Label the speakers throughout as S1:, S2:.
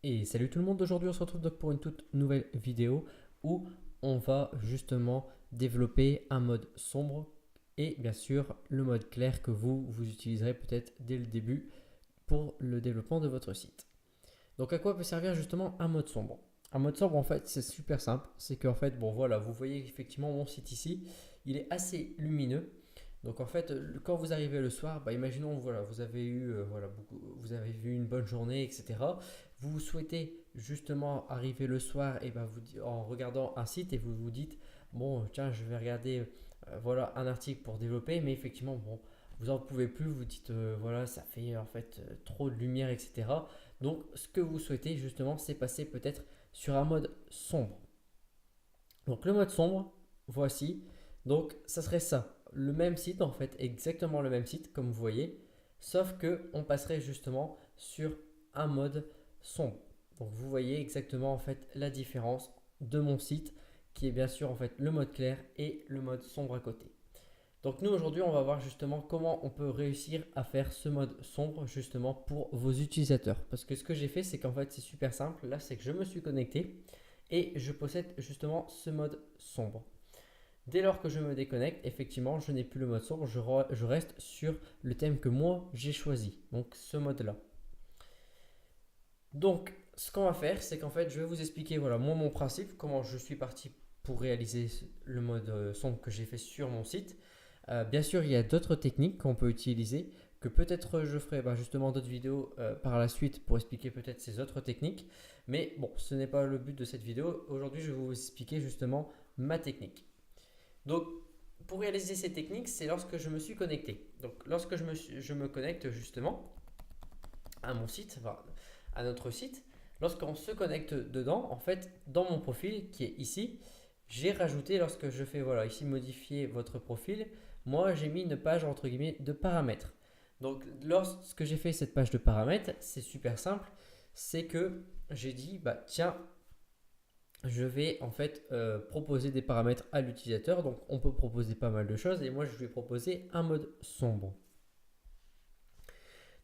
S1: Et salut tout le monde, aujourd'hui on se retrouve donc pour une toute nouvelle vidéo où on va justement développer un mode sombre et bien sûr le mode clair que vous utiliserez peut-être dès le début pour le développement de votre site. Donc à quoi peut servir justement un mode sombre? Un mode sombre en fait c'est super simple, c'est qu'en fait bon voilà vous voyez effectivement mon site ici, il est assez lumineux. Donc en fait, quand vous arrivez le soir, imaginons voilà, vous avez eu voilà, vous avez vu une bonne journée, etc. Vous souhaitez justement arriver le soir et en regardant un site et vous vous dites bon tiens je vais regarder voilà un article pour développer, mais effectivement bon vous en pouvez plus, vous dites voilà ça fait en fait trop de lumière, etc. Donc ce que vous souhaitez justement c'est passer peut-être sur un mode sombre. Donc le mode sombre, voici. Donc ça serait ça, le même site en fait, exactement le même site comme vous voyez, sauf que on passerait justement sur un mode sombre. Donc vous voyez exactement en fait la différence de mon site qui est bien sûr en fait le mode clair et le mode sombre à côté. Donc nous aujourd'hui on va voir justement comment on peut réussir à faire ce mode sombre justement pour vos utilisateurs. Parce que ce que j'ai fait c'est qu'en fait c'est super simple, là c'est que je me suis connecté et je possède justement ce mode sombre. Dès lors que je me déconnecte, effectivement, je n'ai plus le mode sombre, je reste sur le thème que moi j'ai choisi, donc ce mode-là. Donc, ce qu'on va faire, c'est qu'en fait, je vais vous expliquer voilà, moi, mon principe, comment je suis parti pour réaliser le mode sombre que j'ai fait sur mon site. Bien sûr, il y a d'autres techniques qu'on peut utiliser, que peut-être je ferai justement d'autres vidéos par la suite pour expliquer peut-être ces autres techniques. Mais bon, ce n'est pas le but de cette vidéo. Aujourd'hui, je vais vous expliquer justement ma technique. Donc, pour réaliser ces techniques, c'est lorsque je me suis connecté. Donc, lorsque je me connecte justement à mon site, enfin, à notre site, lorsqu'on se connecte dedans, en fait, dans mon profil qui est ici, j'ai rajouté, lorsque je fais, voilà, ici modifier votre profil, moi j'ai mis une page entre guillemets de paramètres. Donc, lorsque j'ai fait cette page de paramètres, c'est super simple, c'est que j'ai dit, bah tiens, je vais en fait proposer des paramètres à l'utilisateur. Donc on peut proposer pas mal de choses et moi je vais proposer un mode sombre.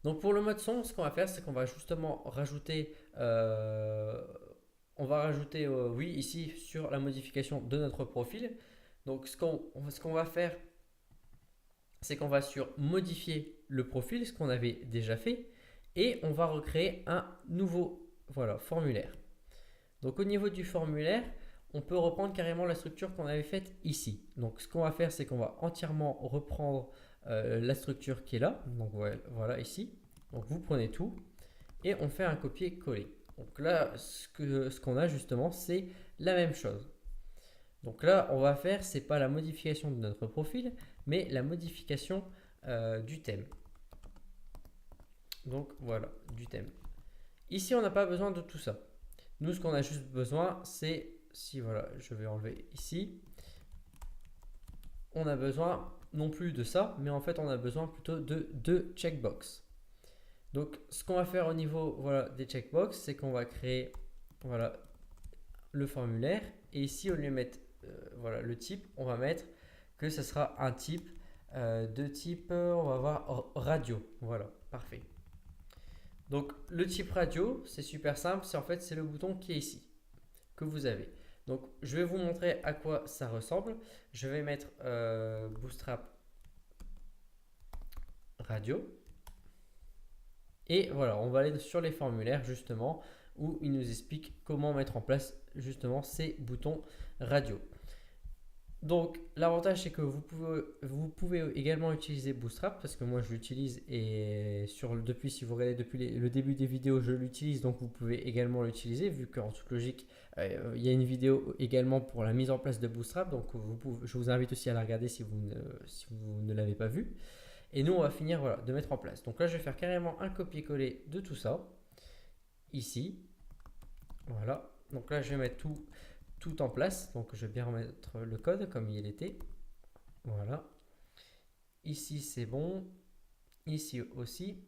S1: Donc pour le mode sombre, ce qu'on va faire, c'est qu'on va justement rajouter, oui, ici sur la modification de notre profil. Donc ce qu'on va faire, c'est qu'on va sur modifier le profil, ce qu'on avait déjà fait, et on va recréer un nouveau voilà, formulaire. Donc au niveau du formulaire, on peut reprendre carrément la structure qu'on avait faite ici. Donc ce qu'on va faire, c'est qu'on va entièrement reprendre la structure qui est là. Donc voilà ici. Donc vous prenez tout et on fait un copier-coller. Donc là, ce qu'on a justement, c'est la même chose. Donc là, on va faire, c'est pas la modification de notre profil, mais la modification du thème. Donc voilà, du thème. Ici, on n'a pas besoin de tout ça. Nous, ce qu'on a juste besoin, c'est, si voilà, je vais enlever ici, on a besoin non plus de ça, mais en fait, on a besoin plutôt de deux checkbox. Donc, ce qu'on va faire au niveau voilà, des checkbox, c'est qu'on va créer voilà, le formulaire. Et ici, au lieu de mettre voilà, le type, on va mettre que ce sera un type de type, on va voir radio. Voilà, parfait. Donc, le type radio, c'est super simple. C'est en fait, c'est le bouton qui est ici, que vous avez. Donc, je vais vous montrer à quoi ça ressemble. Je vais mettre Bootstrap Radio. Et voilà, on va aller sur les formulaires justement où il nous explique comment mettre en place justement ces boutons radio. Donc l'avantage c'est que vous pouvez également utiliser Bootstrap parce que moi je l'utilise et depuis si vous regardez depuis le début des vidéos je l'utilise, donc vous pouvez également l'utiliser vu qu'en toute logique il y a une vidéo également pour la mise en place de Bootstrap, donc je vous invite aussi à la regarder si vous ne l'avez pas vue. Et nous on va finir voilà, de mettre en place. Donc là je vais faire carrément un copier-coller de tout ça ici. Voilà, donc là je vais mettre tout en place. Donc je vais bien remettre le code comme il était. Voilà. Ici c'est bon. Ici aussi.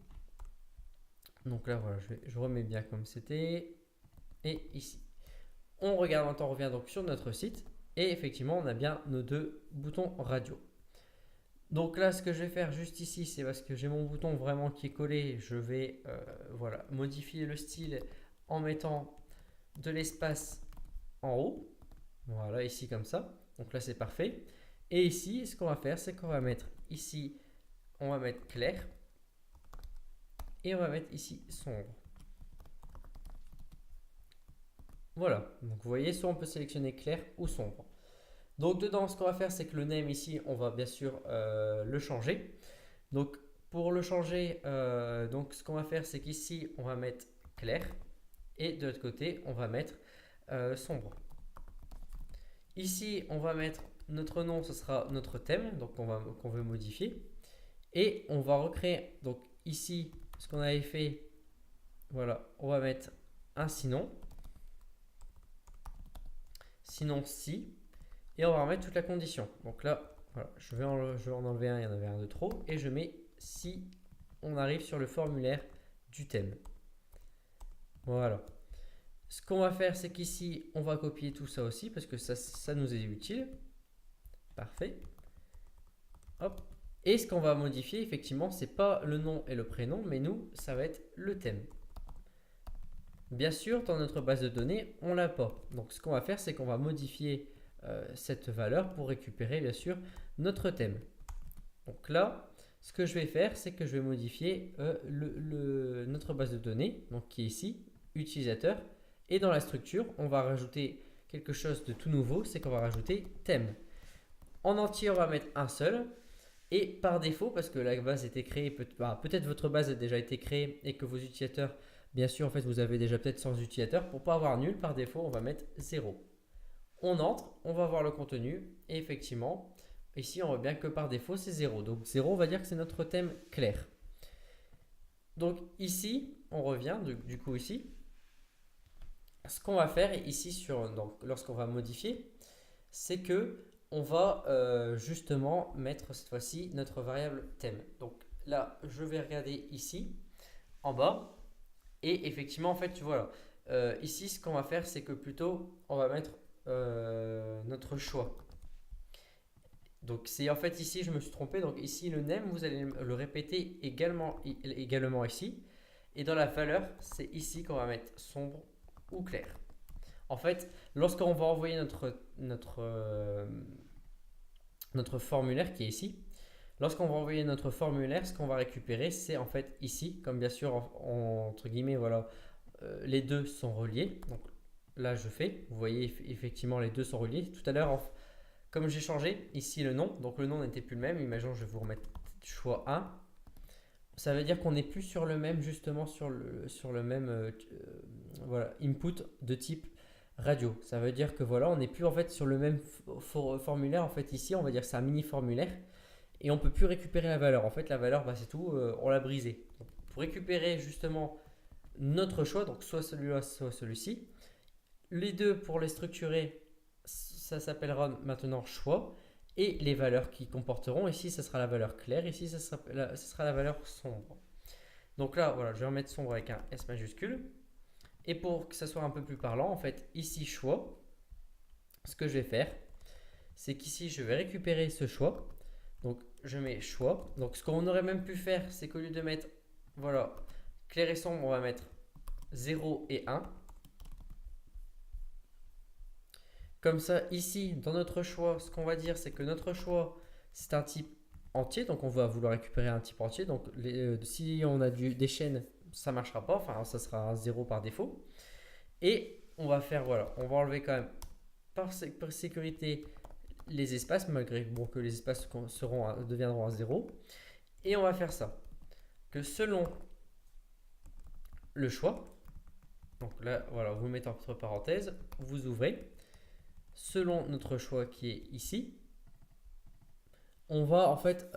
S1: Donc là voilà, je remets bien comme c'était. Et ici. On regarde, on revient donc sur notre site. Et effectivement, on a bien nos deux boutons radio. Donc là, ce que je vais faire juste ici, c'est parce que j'ai mon bouton vraiment qui est collé. Je vais voilà, modifier le style en mettant de l'espace en haut. Voilà, ici comme ça. Donc là, c'est parfait. Et ici, ce qu'on va faire, c'est qu'on va mettre ici, on va mettre clair. Et on va mettre ici sombre. Voilà, donc vous voyez, soit on peut sélectionner clair ou sombre. Donc dedans, ce qu'on va faire, c'est que le name ici, on va bien sûr le changer. Donc pour le changer, donc ce qu'on va faire, c'est qu'ici, on va mettre clair. Et de l'autre côté, on va mettre sombre. Ici, on va mettre notre nom, ce sera notre thème, donc qu'on veut modifier. Et on va recréer, donc ici, ce qu'on avait fait, voilà, on va mettre un sinon. Sinon si, et on va remettre toute la condition. Donc là, voilà, je vais en enlever un, il y en avait un de trop, et je mets si on arrive sur le formulaire du thème. Voilà. Ce qu'on va faire, c'est qu'ici, on va copier tout ça aussi, parce que ça nous est utile. Parfait. Hop. Et ce qu'on va modifier, effectivement, c'est pas le nom et le prénom, mais nous, ça va être le thème. Bien sûr, dans notre base de données, on l'a pas. Donc, ce qu'on va faire, c'est qu'on va modifier cette valeur pour récupérer, bien sûr, notre thème. Donc là, ce que je vais faire, c'est que je vais modifier notre base de données, donc qui est ici, utilisateur. Et dans la structure, on va rajouter quelque chose de tout nouveau, c'est qu'on va rajouter thème. En entier, on va mettre un seul. Et par défaut, parce que la base était créée, peut-être votre base a déjà été créée et que vos utilisateurs, bien sûr, en fait, vous avez déjà peut-être 100 utilisateurs. Pour ne pas avoir nul, par défaut, on va mettre 0. On entre, on va voir le contenu et effectivement, ici, on voit bien que par défaut, c'est 0. Donc 0, on va dire que c'est notre thème clair. Donc ici, on revient, du coup ici, ce qu'on va faire ici, lorsqu'on va modifier, c'est que on va justement mettre cette fois-ci notre variable thème. Donc là, je vais regarder ici, en bas, et effectivement, en fait, voilà. Ici, ce qu'on va faire, c'est que plutôt, on va mettre notre choix. Donc c'est en fait ici, je me suis trompé. Donc ici, le name, vous allez le répéter également ici. Et dans la valeur, c'est ici qu'on va mettre sombre ou clair. En fait, lorsqu'on va envoyer notre formulaire qui est ici, lorsqu'on va envoyer notre formulaire, ce qu'on va récupérer, c'est en fait ici, comme bien sûr, entre guillemets, voilà, les deux sont reliés. Donc là, je fais, vous voyez, effectivement, les deux sont reliés. Tout à l'heure, comme j'ai changé ici le nom, donc le nom n'était plus le même, imaginons, je vais vous remettre choix 1. Ça veut dire qu'on n'est plus sur le même, justement, sur le même voilà, input de type radio. Ça veut dire que voilà, on n'est plus en fait sur le même formulaire. En fait, ici, on va dire que c'est un mini formulaire et on peut plus récupérer la valeur. En fait, la valeur, c'est tout, on l'a brisé. Donc, pour récupérer justement notre choix, donc soit celui-là, soit celui-ci, les deux pour les structurer, ça s'appellera maintenant choix. Et les valeurs qui comporteront, ici, ça sera la valeur claire, ici, ça sera la valeur sombre. Donc là, voilà, je vais remettre sombre avec un S majuscule. Et pour que ça soit un peu plus parlant, en fait, ici, choix, ce que je vais faire, c'est qu'ici, je vais récupérer ce choix. Donc, je mets choix. Donc, ce qu'on aurait même pu faire, c'est qu'au lieu de mettre, voilà, clair et sombre, on va mettre 0 et 1. Comme ça, ici, dans notre choix, ce qu'on va dire, c'est que notre choix, c'est un type entier. Donc, on va vouloir récupérer un type entier. Donc, si on a des chaînes, ça ne marchera pas. Enfin, ça sera un 0 par défaut. Et on va faire, voilà, on va enlever quand même par sécurité les espaces, malgré que les espaces deviendront à 0. Et on va faire ça. Que selon le choix, donc là, voilà, vous mettez entre parenthèses, vous ouvrez. Selon notre choix qui est ici, on va en fait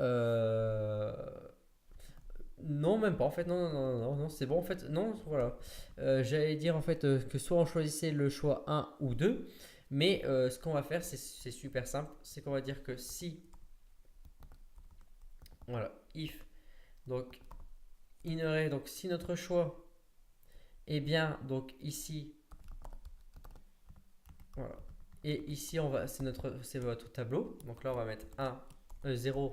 S1: non, même pas en fait, non, c'est bon en fait, non, voilà, j'allais dire en fait que soit on choisissait le choix 1 ou 2, mais ce qu'on va faire, c'est super simple, c'est qu'on va dire que si, voilà, if, donc iterer, donc si notre choix est bien, donc ici, voilà. Et ici, c'est votre tableau. Donc là, on va mettre 0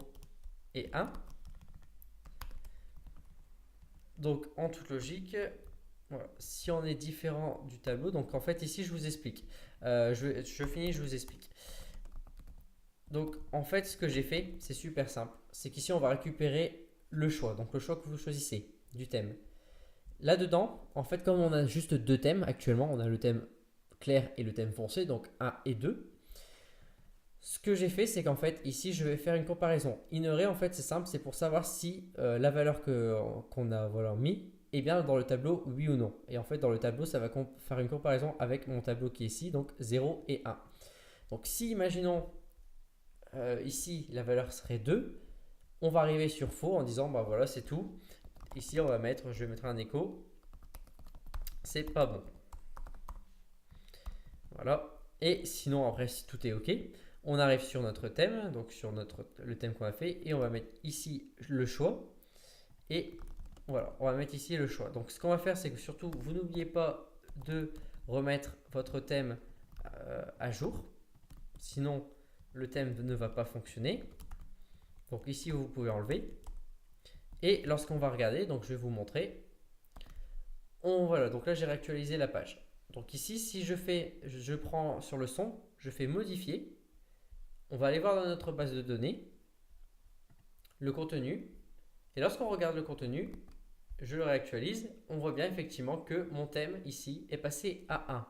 S1: et 1. Donc, en toute logique, voilà, si on est différent du tableau, donc en fait ici je vous explique. Je finis, je vous explique. Donc en fait ce que j'ai fait, c'est super simple. C'est qu'ici on va récupérer le choix, donc le choix que vous choisissez du thème. Là-dedans, en fait comme on a juste deux thèmes actuellement, on a le thème clair et le thème foncé, donc 1 et 2. Ce que j'ai fait, c'est qu'en fait, ici, je vais faire une comparaison. Inner, en fait, c'est simple, c'est pour savoir si la valeur qu'on a voilà, mis est bien dans le tableau, oui ou non. Et en fait, dans le tableau, ça va faire une comparaison avec mon tableau qui est ici, donc 0 et 1. Donc, si, imaginons, ici, la valeur serait 2, on va arriver sur faux en disant, bah voilà, c'est tout. Ici, je vais mettre un écho. C'est pas bon. Voilà. Et sinon, après, si tout est OK, on arrive sur notre thème, donc sur le thème qu'on a fait, et on va mettre ici le choix. Et voilà, on va mettre ici le choix. Donc, ce qu'on va faire, c'est que surtout, vous n'oubliez pas de remettre votre thème à jour. Sinon, le thème ne va pas fonctionner. Donc, ici, vous pouvez enlever. Et lorsqu'on va regarder, donc je vais vous montrer. Voilà, donc là, j'ai réactualisé la page. Donc ici, si je prends sur le son, je fais modifier. On va aller voir dans notre base de données le contenu. Et lorsqu'on regarde le contenu, je le réactualise. On voit bien effectivement que mon thème ici est passé à 1.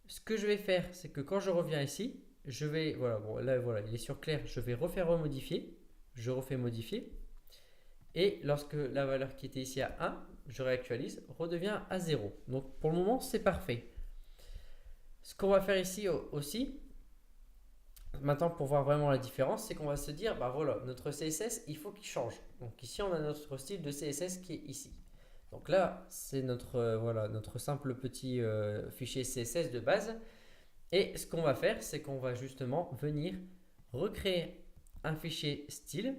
S1: Ce que je vais faire, c'est que quand je reviens ici, je vais, voilà, bon, là voilà, il est sur clair, je vais refaire remodifier. Je refais modifier. Et lorsque la valeur qui était ici à 1, je réactualise, redevient à 0. Donc pour le moment, c'est parfait. Ce qu'on va faire ici aussi, maintenant pour voir vraiment la différence, c'est qu'on va se dire, bah voilà, notre CSS, il faut qu'il change. Donc ici, on a notre style de CSS qui est ici. Donc là, c'est voilà, notre simple petit fichier CSS de base. Et ce qu'on va faire, c'est qu'on va justement venir recréer un fichier style.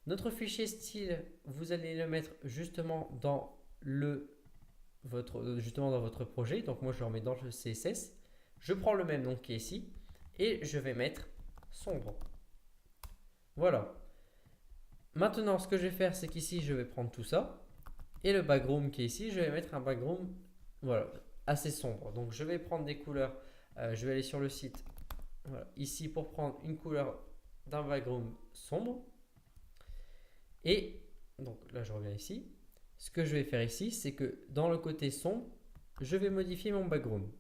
S1: Notre fichier style, vous allez le mettre justement dans votre projet. Donc moi, je le remets dans le CSS. Je prends le même nom qui est ici et je vais mettre sombre. Voilà. Maintenant, ce que je vais faire, c'est qu'ici, je vais prendre tout ça et le background qui est ici, je vais mettre un background voilà, assez sombre. Donc, je vais prendre des couleurs. Je vais aller sur le site voilà, ici pour prendre une couleur d'un background sombre. Et donc là, je reviens ici. Ce que je vais faire ici, c'est que dans le côté sombre, je vais modifier mon background.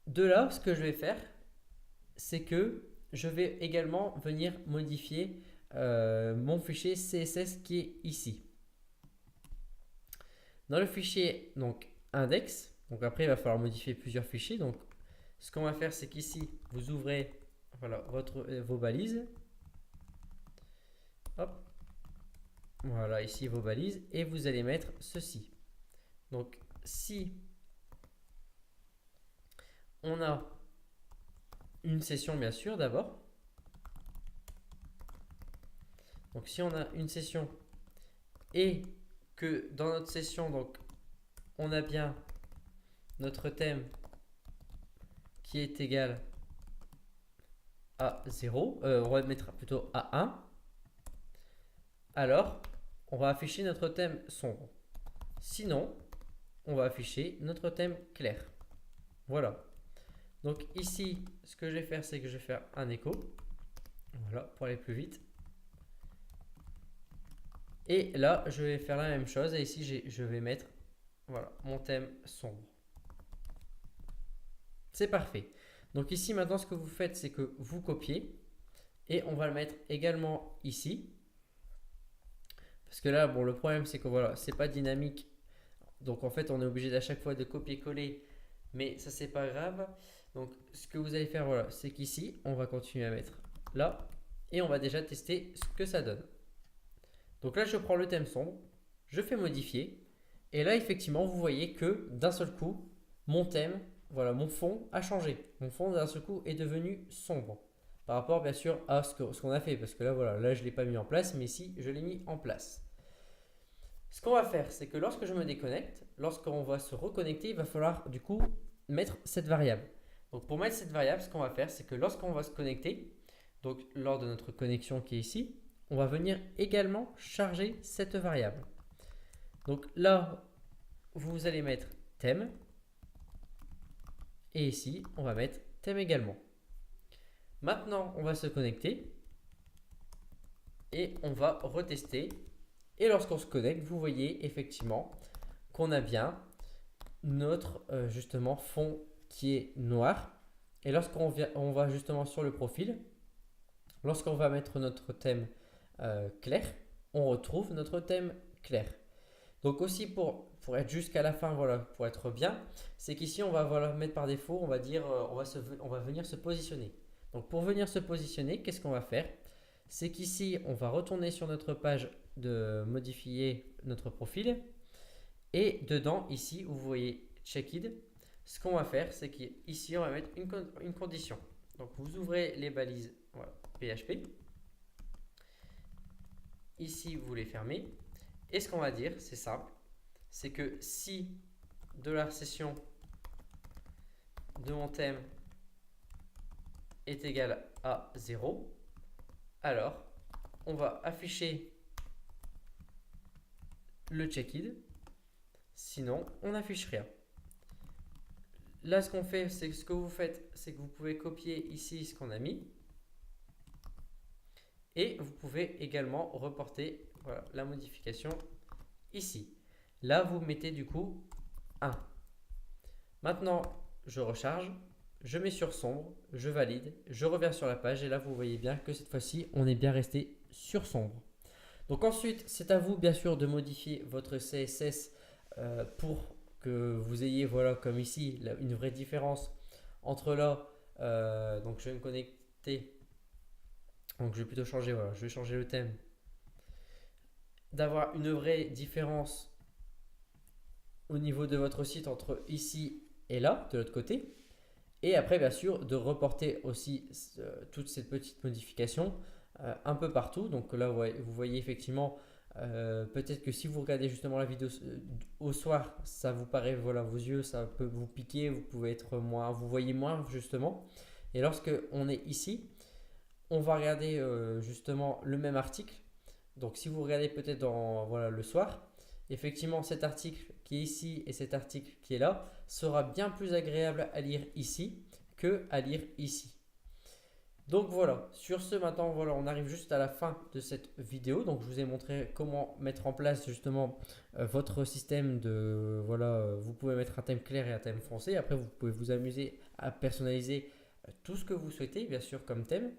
S1: De là, ce que je vais faire, c'est que je vais également venir modifier mon fichier CSS qui est ici. Dans le fichier donc index, donc après il va falloir modifier plusieurs fichiers. Donc ce qu'on va faire, c'est qu'ici vous ouvrez voilà, vos balises. Hop. Voilà, ici vos balises et vous allez mettre ceci. Donc si on a une session bien sûr d'abord. Donc si on a une session et que dans notre session, donc on a bien notre thème qui est égal à 0, on va mettre plutôt à 1, alors on va afficher notre thème sombre. Sinon, on va afficher notre thème clair. Voilà. Donc ici, ce que je vais faire, c'est que je vais faire un écho. Voilà, pour aller plus vite. Et là, je vais faire la même chose. Et ici, je vais mettre voilà, mon thème sombre. C'est parfait. Donc ici, maintenant, ce que vous faites, c'est que vous copiez. Et on va le mettre également ici. Parce que là, bon, le problème, c'est que voilà, c'est pas dynamique. Donc en fait, on est obligé à chaque fois de copier-coller. Mais ça, c'est pas grave. Donc ce que vous allez faire, voilà, c'est qu'ici, on va continuer à mettre là. Et on va déjà tester ce que ça donne. Donc là, je prends le thème sombre, je fais modifier. Et là, effectivement, vous voyez que d'un seul coup, mon thème, voilà, mon fond a changé. Mon fond, d'un seul coup, est devenu sombre. Par rapport, bien sûr, à ce qu'on a fait. Parce que là, voilà, là, je ne l'ai pas mis en place, mais ici, je l'ai mis en place. Ce qu'on va faire, c'est que lorsque je me déconnecte, lorsqu'on va se reconnecter, il va falloir, du coup, mettre cette variable. Donc, pour mettre cette variable, ce qu'on va faire, c'est que lorsqu'on va se connecter, donc lors de notre connexion qui est ici, on va venir également charger cette variable. Donc là, vous allez mettre thème. Et ici, on va mettre thème également. Maintenant, on va se connecter et on va retester. Et lorsqu'on se connecte, vous voyez effectivement qu'on a bien notre justement fond qui est noir. Et lorsqu'on on va justement sur le profil, lorsqu'on va mettre notre thème clair, on retrouve notre thème clair. Donc aussi pour être jusqu'à la fin, voilà, pour être bien, c'est qu'ici on va voilà, mettre par défaut, on va dire, on va venir se positionner. Donc pour venir se positionner, qu'est-ce qu'on va faire? C'est qu'ici on va retourner sur notre page de modifier notre profil et dedans ici où vous voyez checked, ce qu'on va faire c'est qu'ici on va mettre une condition. Donc vous ouvrez les balises voilà, PHP, ici vous les fermez et ce qu'on va dire c'est simple, c'est que si $session de mon thème est égal à 0, alors on va afficher le checked, sinon on n'affiche rien. Là ce qu'on fait, c'est que ce que vous faites, c'est que vous pouvez copier ici ce qu'on a mis et vous pouvez également reporter voilà, la modification ici. Là vous mettez du coup 1. Maintenant je recharge, je mets sur sombre, je valide, je reviens sur la page et là vous voyez bien que cette fois-ci on est bien resté sur sombre. Donc ensuite c'est à vous bien sûr de modifier votre CSS pour que vous ayez voilà comme ici une vraie différence entre là, donc je vais me connecter, donc je vais plutôt changer, voilà, je vais changer le thème, d'avoir une vraie différence au niveau de votre site entre ici et là de l'autre côté. Et après, bien sûr, de reporter aussi toutes ces petites modifications un peu partout. Donc là, vous voyez effectivement, peut-être que si vous regardez justement la vidéo au soir, ça vous paraît, voilà, vos yeux, ça peut vous piquer, vous pouvez être moins, vous voyez moins justement. Et lorsque on est ici, on va regarder justement le même article. Donc si vous regardez peut-être dans voilà, le soir, effectivement cet article qui est ici et cet article qui est là sera bien plus agréable à lire ici que à lire ici. Donc voilà, sur ce maintenant voilà, on arrive juste à la fin de cette vidéo. Donc je vous ai montré comment mettre en place justement votre système de voilà, vous pouvez mettre un thème clair et un thème foncé. Après vous pouvez vous amuser à personnaliser tout ce que vous souhaitez bien sûr comme thème.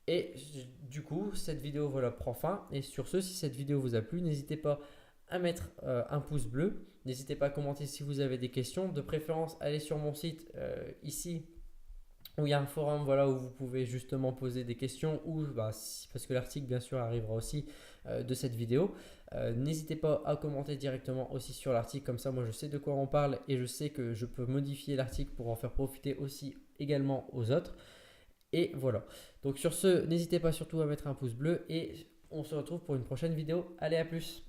S1: Et du coup, cette vidéo voilà, prend fin. Et sur ce, si cette vidéo vous a plu, n'hésitez pas à mettre un pouce bleu. N'hésitez pas à commenter si vous avez des questions. De préférence, allez sur mon site ici où il y a un forum voilà, où vous pouvez justement poser des questions ou parce que l'article bien sûr arrivera aussi de cette vidéo. N'hésitez pas à commenter directement aussi sur l'article. Comme ça, moi je sais de quoi on parle et je sais que je peux modifier l'article pour en faire profiter aussi également aux autres. Et voilà. Donc sur ce, n'hésitez pas surtout à mettre un pouce bleu et on se retrouve pour une prochaine vidéo. Allez, à plus!